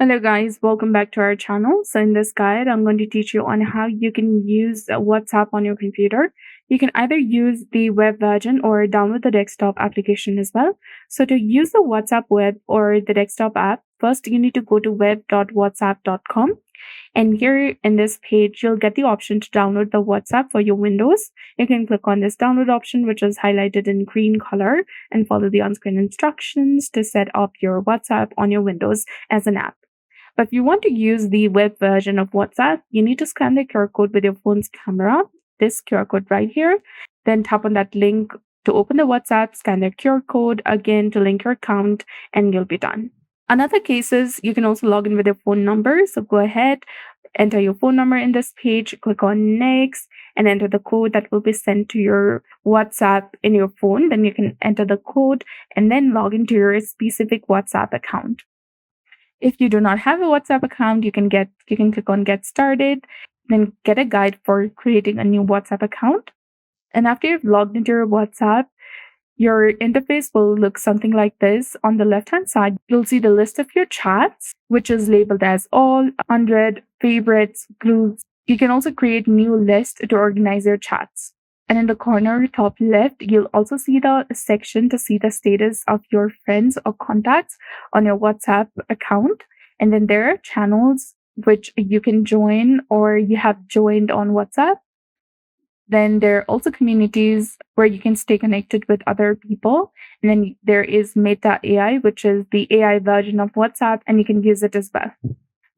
Hello guys, welcome back to our channel. So in this guide, I'm going to teach you on how you can use WhatsApp on your computer. You can either use the web version or download the desktop application as well. So to use the WhatsApp web or the desktop app, first you need to go to web.whatsapp.com. And here in this page, you'll get the option to download the WhatsApp for your Windows. You can click on this download option, which is highlighted in green color, and follow the on-screen instructions to set up your WhatsApp on your Windows as an app. But if you want to use the web version of WhatsApp, you need to scan the QR code with your phone's camera, this QR code right here. Then tap on that link to open the WhatsApp, scan the QR code again to link your account, and you'll be done. Another case is you can also log in with your phone number. So go ahead, enter your phone number in this page, click on next, and enter the code that will be sent to your WhatsApp in your phone. Then you can enter the code and then log into your specific WhatsApp account. If you do not have a WhatsApp account, you can click on get started, then get a guide for creating a new WhatsApp account. And after you've logged into your WhatsApp, your interface will look something like this. On the left-hand side, you'll see the list of your chats, which is labeled as all, 100, favorites, groups. You can also create new lists to organize your chats. And in the corner top left, you'll also see the section to see the status of your friends or contacts on your WhatsApp account. And then there are channels which you can join or you have joined on WhatsApp. Then there are also communities where you can stay connected with other people. And then there is Meta AI, which is the AI version of WhatsApp, and you can use it as well.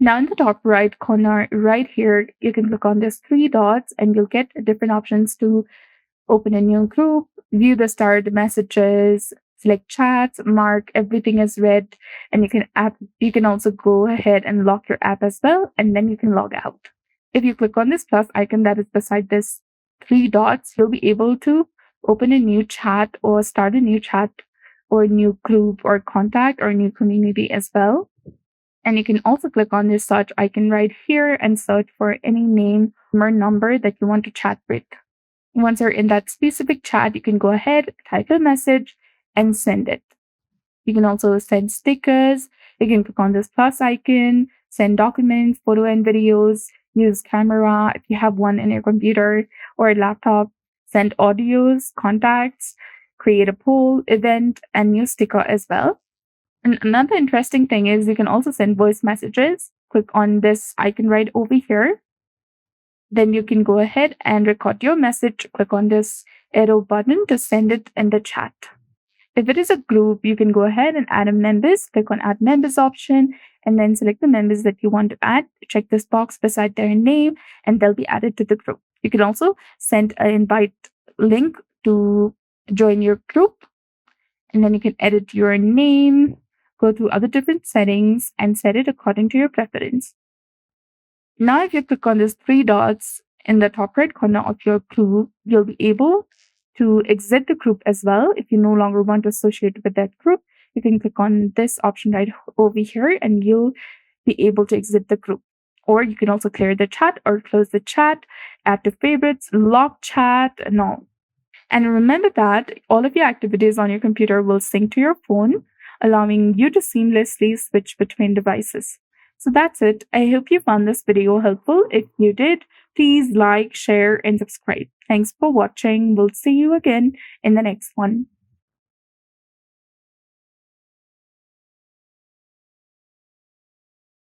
Now in the top right corner, right here, you can click on these three dots and you'll get different options to open a new group, view the starred messages, select chats, mark everything as read, and you can also go ahead and lock your app as well, and then you can log out. If you click on this plus icon that is beside this three dots, you'll be able to open a new chat or start a new chat or a new group or contact or a new community as well. And you can also click on this search icon right here and search for any name or number that you want to chat with. Once you're in that specific chat, you can go ahead, type a message, and send it. You can also send stickers. You can click on this plus icon, send documents, photo and videos, use camera if you have one in your computer or a laptop, send audios, contacts, create a poll, event, and new sticker as well. And another interesting thing is you can also send voice messages. Click on this icon right over here. Then you can go ahead and record your message. Click on this arrow button to send it in the chat. If it is a group, you can go ahead and add a members. Click on add members option and then select the members that you want to add. Check this box beside their name and they'll be added to the group. You can also send an invite link to join your group. And then you can edit your name, go through other different settings and set it according to your preference. Now, if you click on these three dots in the top right corner of your group, you'll be able to exit the group as well. If you no longer want to associate with that group, you can click on this option right over here and you'll be able to exit the group. Or you can also clear the chat or close the chat, add to favorites, lock chat, and all. And remember that all of your activities on your computer will sync to your phone, allowing you to seamlessly switch between devices. So that's it. I hope you found this video helpful. If you did, please like, share, and subscribe. Thanks for watching. We'll see you again in the next one.